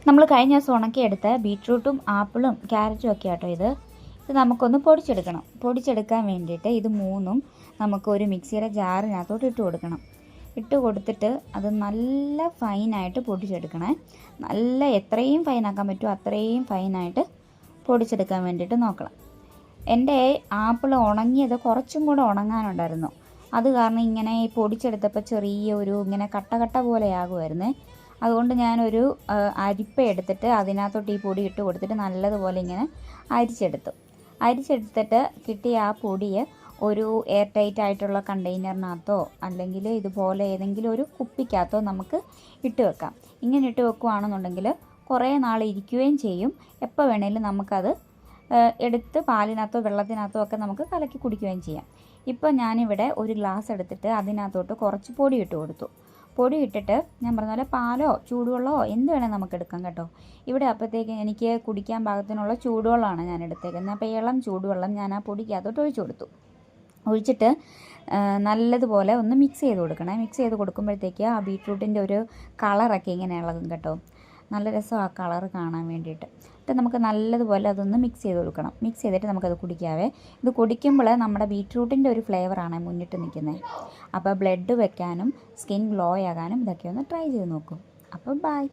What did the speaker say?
നമ്മൾ കഴിഞ്ഞ ദിവസം ഉണക്കിയെടുത്ത ബീട്രൂട്ടും ആപ്പിളും ക്യാരറ്റും ഒക്കെ ആട്ടോ ഇത് നമുക്കൊന്ന് പൊടിച്ചെടുക്കണം. പൊടിച്ചെടുക്കാൻ വേണ്ടിയിട്ട് ഇത് മൂന്നും നമുക്ക് ഒരു മിക്സിയുടെ ജാറിനകത്തോട്ട് ഇട്ട് കൊടുക്കണം. ഇട്ട് കൊടുത്തിട്ട് അത് നല്ല ഫൈനായിട്ട് പൊടിച്ചെടുക്കണേ. നല്ല എത്രയും ഫൈനാക്കാൻ പറ്റുമോ അത്രയും ഫൈനായിട്ട് പൊടിച്ചെടുക്കാൻ വേണ്ടിയിട്ട് നോക്കണം. എൻ്റെ ആപ്പിൾ ഉണങ്ങിയത് കുറച്ചും കൂടെ ഉണങ്ങാനുണ്ടായിരുന്നു. അത് കാരണം ഇങ്ങനെ പൊടിച്ചെടുത്തപ്പോൾ ചെറിയ ഇങ്ങനെ കട്ട പോലെ ആകുമായിരുന്നേ. അതുകൊണ്ട് ഞാനൊരു അരിപ്പ എടുത്തിട്ട് അതിനകത്തോട്ട് ഈ പൊടി ഇട്ട് കൊടുത്തിട്ട് നല്ലതുപോലെ ഇങ്ങനെ അരിച്ചെടുത്തിട്ട് കിട്ടിയ ആ പൊടിയെ ഒരു എയർ ടൈറ്റ് ആയിട്ടുള്ള കണ്ടെയ്നറിനകത്തോ അല്ലെങ്കിൽ ഇതുപോലെ ഏതെങ്കിലും ഒരു കുപ്പിക്കകത്തോ നമുക്ക് ഇട്ട് വെക്കാം. ഇങ്ങനെ ഇട്ട് വെക്കുകയാണെന്നുണ്ടെങ്കിൽ കുറേ നാൾ ഇരിക്കുകയും ചെയ്യും. എപ്പോൾ വേണേലും നമുക്കത് എടുത്ത് പാലിനകത്തോ വെള്ളത്തിനകത്തോ ഒക്കെ നമുക്ക് കലക്കി കുടിക്കുകയും ചെയ്യാം. ഇപ്പോൾ ഞാനിവിടെ ഒരു ഗ്ലാസ് എടുത്തിട്ട് അതിനകത്തോട്ട് കുറച്ച് പൊടി ഇട്ട് കൊടുത്തു. പൊടി ഇട്ടിട്ട് ഞാൻ പറഞ്ഞ പോലെ പാലോ ചൂടുവെള്ളമോ എന്ത് വേണേൽ നമുക്ക് എടുക്കാം കേട്ടോ. ഇവിടെ അപ്പോഴത്തേക്ക് എനിക്ക് കുടിക്കാൻ പാകത്തിനുള്ള ചൂടുവെള്ളമാണ് ഞാൻ എടുത്തേക്കുന്നത്. അപ്പോൾ ഇളം ചൂടുവെള്ളം ഞാൻ ആ പൊടിക്കകത്തോട്ട് ഒഴിച്ചിട്ട് നല്ലതുപോലെ ഒന്ന് മിക്സ് ചെയ്ത് കൊടുക്കണേ. മിക്സ് ചെയ്ത് കൊടുക്കുമ്പോഴത്തേക്ക് ആ ബീട്രൂട്ടിൻ്റെ ഒരു കളറൊക്കെ ഇങ്ങനെ ഇളകും കേട്ടോ. നല്ല രസം ആ കളർ കാണാൻ വേണ്ടിയിട്ട്. എന്നിട്ട് നമുക്ക് നല്ലതുപോലെ അതൊന്ന് മിക്സ് ചെയ്ത് കൊടുക്കണം. മിക്സ് ചെയ്തിട്ട് നമുക്കത് കുടിക്കാവേ. ഇത് കുടിക്കുമ്പോൾ നമ്മുടെ ബീട്രൂട്ടിൻ്റെ ഒരു ഫ്ലേവറാണ് മുന്നിട്ട് നിൽക്കുന്നത്. അപ്പോൾ ബ്ലഡ് വെക്കാനും സ്കിൻ ഗ്ലോ ആകാനും ഇതൊക്കെ ഒന്ന് ട്രൈ ചെയ്ത് നോക്കും. അപ്പോൾ ബൈ.